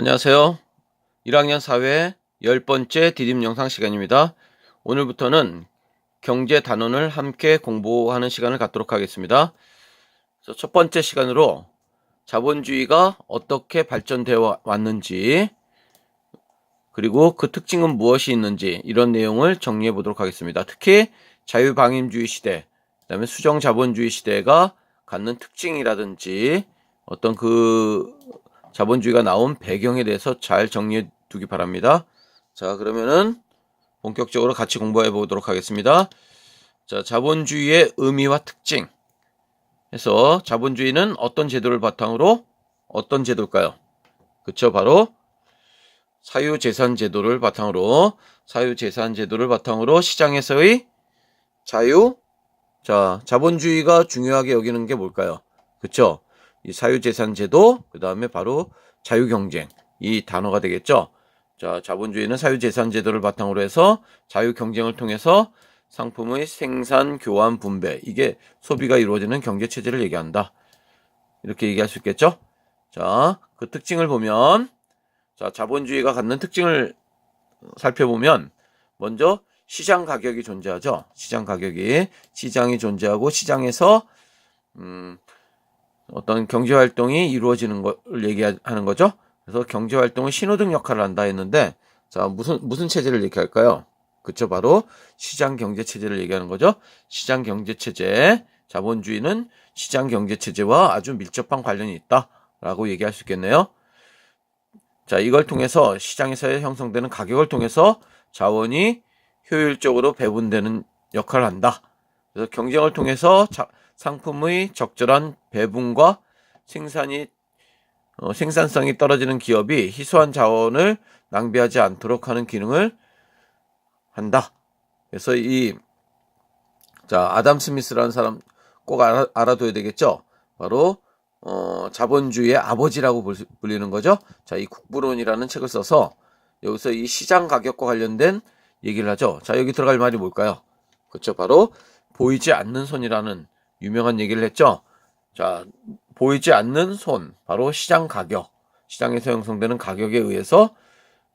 안녕하세요. 1학년 사회 10번째 디딤 영상 시간입니다. 오늘부터는 경제 단원을 함께 공부하는 시간을 갖도록 하겠습니다. 첫 번째 시간으로 자본주의가 어떻게 발전되어 왔는지, 그리고 그 특징은 무엇이 있는지, 이런 내용을 정리해 보도록 하겠습니다. 특히 자유방임주의 시대, 그 다음에 수정자본주의 시대가 갖는 특징이라든지 어떤 자본주의가 나온 배경에 대해서 잘 정리해 두기 바랍니다. 자, 그러면은 본격적으로 같이 공부해 보도록 하겠습니다. 자, 자본주의의 의미와 특징 해서, 자본주의는 어떤 제도를 바탕으로, 어떤 제도일까요? 그쵸, 바로 사유재산제도를 바탕으로, 시장에서의 자유. 자, 자본주의가 중요하게 여기는 게 뭘까요? 그쵸, 이 사유재산제도, 그 다음에 바로 자유경쟁, 이 단어가 되겠죠. 자, 자본주의는 사유재산제도를 바탕으로 해서 자유경쟁을 통해서 상품의 생산, 교환, 분배, 이게 소비가 이루어지는 경제체제를 얘기한다, 이렇게 얘기할 수 있겠죠. 자, 그 특징을 보면, 자, 자본주의가 갖는 특징을 살펴보면, 먼저 시장 가격이 존재하죠. 시장이 존재하고, 시장에서 어떤 경제활동이 이루어지는 걸 얘기하는 거죠. 그래서 경제활동은 신호등 역할을 한다 했는데, 자, 무슨 체제를 얘기할까요? 그쵸, 바로 시장경제체제를 얘기하는 거죠. 시장경제체제, 자본주의는 시장경제체제와 아주 밀접한 관련이 있다라고 얘기할 수 있겠네요. 자, 이걸 통해서 시장에서 형성되는 가격을 통해서 자원이 효율적으로 배분되는 역할을 한다. 그래서 경쟁을 통해서 상품의 적절한 배분과 생산성이 떨어지는 기업이 희소한 자원을 낭비하지 않도록 하는 기능을 한다. 그래서 아담 스미스라는 사람 꼭 알아둬야 되겠죠. 바로 자본주의의 아버지라고 불리는 거죠. 자, 이 국부론이라는 책을 써서 여기서 이 시장 가격과 관련된 얘기를 하죠. 자, 여기 들어갈 말이 뭘까요? 그렇죠, 바로 보이지 않는 손이라는 유명한 얘기를 했죠. 자, 보이지 않는 손, 바로 시장 가격, 시장에서 형성되는 가격에 의해서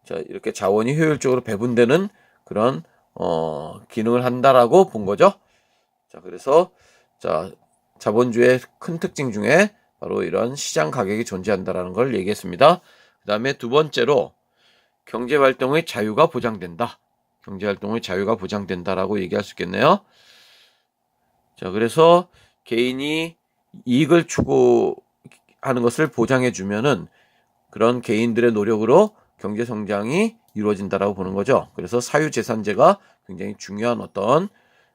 자, 이렇게 자원이 효율적으로 배분되는 그런 기능을 한다라고 본 거죠. 자, 그래서 자본주의의 큰 특징 중에 바로 이런 시장 가격이 존재한다라는 걸 얘기했습니다. 그 다음에 두 번째로 경제활동의 자유가 보장된다. 경제활동의 자유가 보장된다라고 얘기할 수 있겠네요. 자, 그래서 개인이 이익을 추구하는 것을 보장해주면은 그런 개인들의 노력으로 경제 성장이 이루어진다라고 보는 거죠. 그래서 사유재산제가 굉장히 중요한 어떤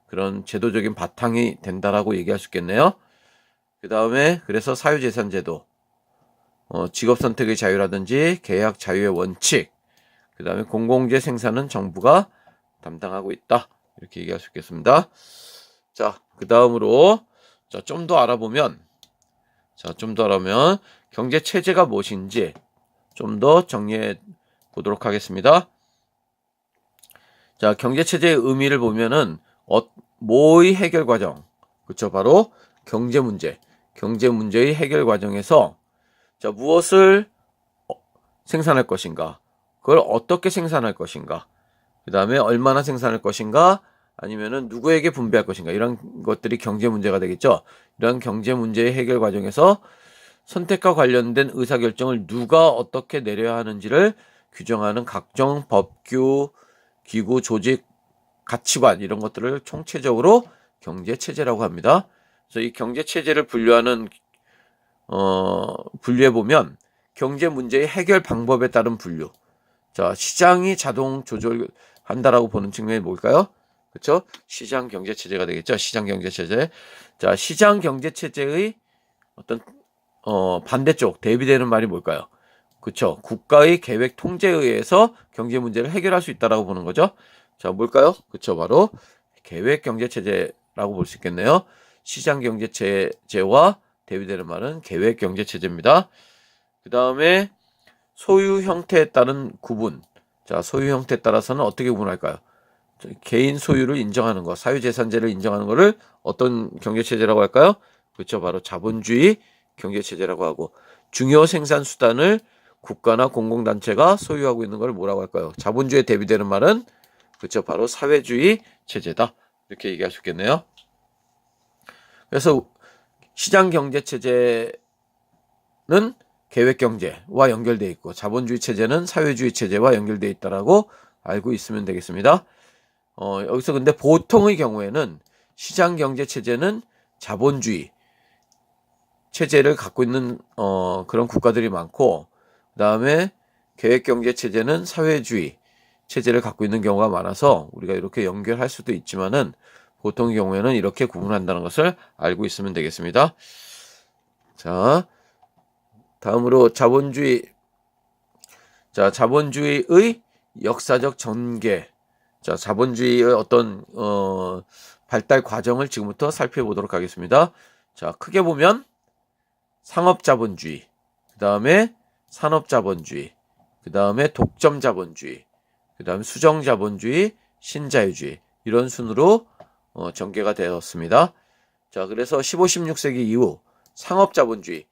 그런 제도적인 바탕이 된다라고 얘기할 수 있겠네요. 그 다음에 그래서 사유재산제도, 직업 선택의 자유라든지 계약 자유의 원칙, 그 다음에 공공재 생산은 정부가 담당하고 있다, 이렇게 얘기할 수 있겠습니다. 자, 그 다음으로 좀 더 알아보면, 경제 체제가 무엇인지 좀 더 정리해 보도록 하겠습니다. 자, 경제 체제의 의미를 보면은 뭐의 해결 과정, 그렇죠, 바로 경제 문제의 해결 과정에서 자, 무엇을 생산할 것인가, 그걸 어떻게 생산할 것인가, 그 다음에 얼마나 생산할 것인가, 아니면은 누구에게 분배할 것인가, 이런 것들이 경제 문제가 되겠죠. 이런 경제 문제의 해결 과정에서 선택과 관련된 의사결정을 누가 어떻게 내려야 하는지를 규정하는 각종 법규, 기구, 조직, 가치관, 이런 것들을 총체적으로 경제체제라고 합니다. 그래서 이 경제체제를 분류해보면 경제 문제의 해결 방법에 따른 분류. 자, 시장이 자동 조절한다라고 보는 측면이 뭘까요? 그렇죠? 시장 경제체제가 되겠죠. 시장 경제체제. 자, 시장 경제체제의 어떤 반대쪽, 대비되는 말이 뭘까요? 그렇죠? 국가의 계획 통제에 의해서 경제 문제를 해결할 수 있다라고 보는 거죠. 자, 뭘까요? 그렇죠, 바로 계획 경제체제라고 볼 수 있겠네요. 시장 경제체제와 대비되는 말은 계획 경제체제입니다. 그 다음에 소유 형태에 따른 구분. 자, 소유 형태에 따라서는 어떻게 구분할까요? 개인 소유를 인정하는 거, 사유재산제를 인정하는 거를 어떤 경제체제라고 할까요? 그렇죠, 바로 자본주의 경제체제라고 하고, 중요 생산 수단을 국가나 공공단체가 소유하고 있는 걸 뭐라고 할까요? 자본주의에 대비되는 말은 그렇죠. 바로 사회주의 체제다. 이렇게 얘기할 수 있겠네요. 그래서 시장 경제 체제는 계획 경제와 연결되어 있고 자본주의 체제는 사회주의 체제와 연결되어 있다라고 알고 있으면 되겠습니다. 여기서 근데 보통의 경우에는 시장 경제 체제는 자본주의 체제를 갖고 있는 그런 국가들이 많고, 그 다음에 계획 경제 체제는 사회주의 체제를 갖고 있는 경우가 많아서 우리가 이렇게 연결할 수도 있지만은 보통의 경우에는 이렇게 구분한다는 것을 알고 있으면 되겠습니다. 자, 다음으로 자본주의의 역사적 전개. 자, 자본주의의 어떤 발달 과정을 지금부터 살펴보도록 하겠습니다. 자, 크게 보면 상업자본주의, 그 다음에 산업자본주의, 그 다음에 독점자본주의, 그 다음에 수정자본주의, 신자유주의 이런 순으로 전개가 되었습니다. 자, 그래서 15, 16세기 이후 상업자본주의를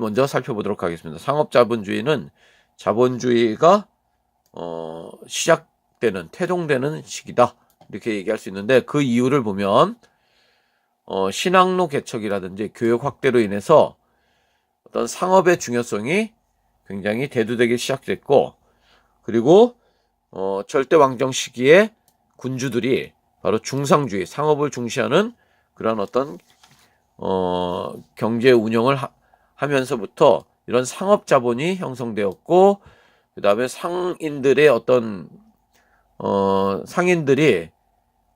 먼저 살펴보도록 하겠습니다. 상업자본주의는 자본주의가 시작되는, 태동되는 시기다. 이렇게 얘기할 수 있는데 그 이유를 보면 신학로 개척이라든지 교육 확대로 인해서 어떤 상업의 중요성이 굉장히 대두되기 시작됐고, 그리고 절대 왕정 시기에 군주들이 바로 중상주의, 상업을 중시하는 그런 어떤 경제 운영을 하면서부터 이런 상업 자본이 형성되었고, 그 다음에 상인들의 상인들이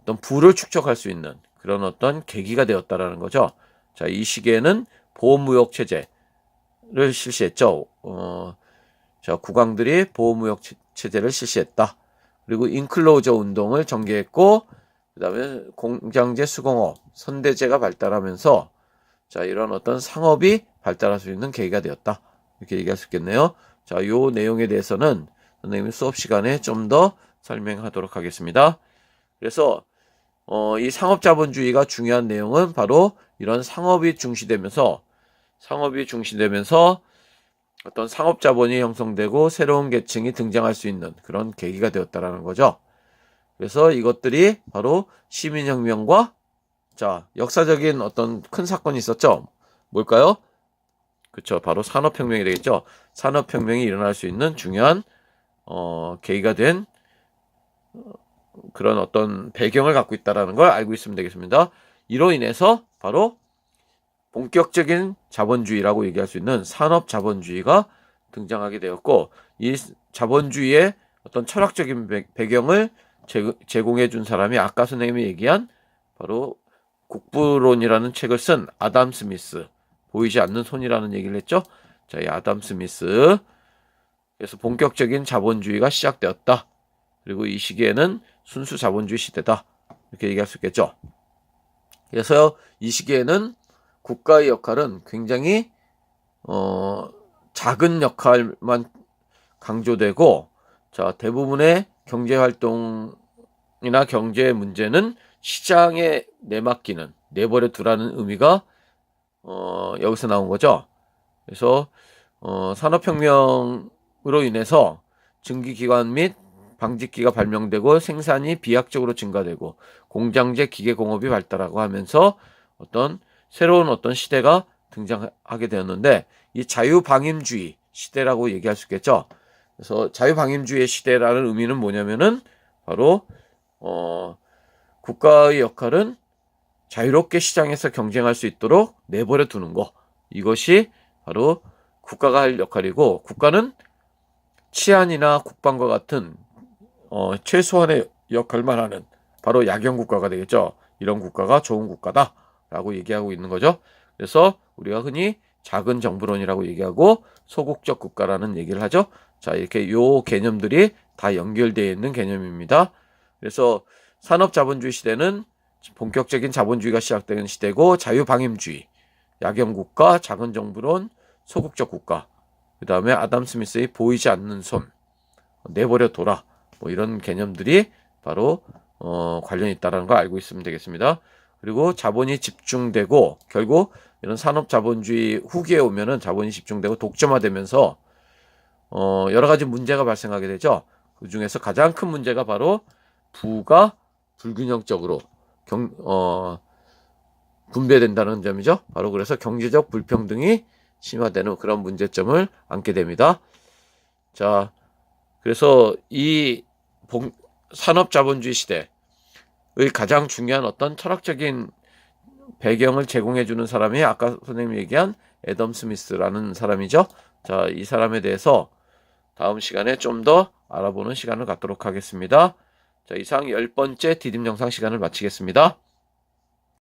어떤 부를 축적할 수 있는 그런 어떤 계기가 되었다라는 거죠. 자, 이 시기에는 보호무역 체제를 실시했죠. 자, 국왕들이 보호무역 체제를 실시했다. 그리고 인클로저 운동을 전개했고, 그 다음에 공장제 수공업, 선대제가 발달하면서 자, 이런 어떤 상업이 발달할 수 있는 계기가 되었다. 이렇게 얘기할 수 있겠네요. 자, 요 내용에 대해서는 선생님이 수업 시간에 좀 더 설명하도록 하겠습니다. 그래서 이 상업자본주의가 중요한 내용은 바로 이런 상업이 중시되면서 어떤 상업자본이 형성되고 새로운 계층이 등장할 수 있는 그런 계기가 되었다라는 거죠. 그래서 이것들이 바로 시민혁명과 자, 역사적인 어떤 큰 사건이 있었죠. 뭘까요? 그렇죠. 바로 산업혁명이 되겠죠. 산업혁명이 일어날 수 있는 중요한 계기가 된 그런 어떤 배경을 갖고 있다라는 걸 알고 있으면 되겠습니다. 이로 인해서 바로 본격적인 자본주의라고 얘기할 수 있는 산업자본주의가 등장하게 되었고, 이 자본주의의 어떤 철학적인 배경을 제공해 준 사람이 아까 선생님이 얘기한 바로 국부론이라는 책을 쓴 아담 스미스, 보이지 않는 손이라는 얘기를 했죠. 자, 이 아담 스미스. 그래서 본격적인 자본주의가 시작되었다. 그리고 이 시기에는 순수 자본주의 시대다. 이렇게 얘기할 수 있겠죠. 그래서 이 시기에는 국가의 역할은 굉장히 작은 역할만 강조되고, 자, 대부분의 경제 활동이나 경제 문제는 시장에 내맡기는, 내버려 두라는 의미가 여기서 나온 거죠. 그래서 산업혁명으로 인해서 증기기관 및 방직기가 발명되고 생산이 비약적으로 증가되고 공장제 기계공업이 발달하고 하면서 새로운 어떤 시대가 등장하게 되었는데, 이 자유방임주의 시대라고 얘기할 수 있겠죠. 그래서 자유방임주의 시대라는 의미는 뭐냐면은 바로 국가의 역할은 자유롭게 시장에서 경쟁할 수 있도록 내버려 두는 거, 이것이 바로 국가가 할 역할이고, 국가는 치안이나 국방과 같은 최소한의 역할만 하는 바로 약용국가가 되겠죠. 이런 국가가 좋은 국가다 라고 얘기하고 있는 거죠. 그래서 우리가 흔히 작은 정부론이라고 얘기하고 소국적 국가라는 얘기를 하죠. 자, 이렇게 요 개념들이 다 연결되어 있는 개념입니다. 그래서 산업자본주의 시대는 본격적인 자본주의가 시작되는 시대고, 자유방임주의, 약용국가, 작은 정부론, 소국적 국가, 그 다음에 아담 스미스의 보이지 않는 손, 내버려 둬라, 뭐 이런 개념들이 바로 관련이 있다는 걸 알고 있으면 되겠습니다. 그리고 자본이 집중되고, 결국 이런 산업자본주의 후기에 오면은 자본이 집중되고 독점화되면서 여러 가지 문제가 발생하게 되죠. 그 중에서 가장 큰 문제가 바로 부가 불균형적으로 분배된다는 점이죠. 바로 그래서 경제적 불평등이 심화되는 그런 문제점을 안게 됩니다. 자, 그래서 이 산업자본주의 시대의 가장 중요한 어떤 철학적인 배경을 제공해주는 사람이 아까 선생님이 얘기한 애덤 스미스라는 사람이죠. 자, 이 사람에 대해서 다음 시간에 좀 더 알아보는 시간을 갖도록 하겠습니다. 자, 이상 10번째 디딤 영상 시간을 마치겠습니다.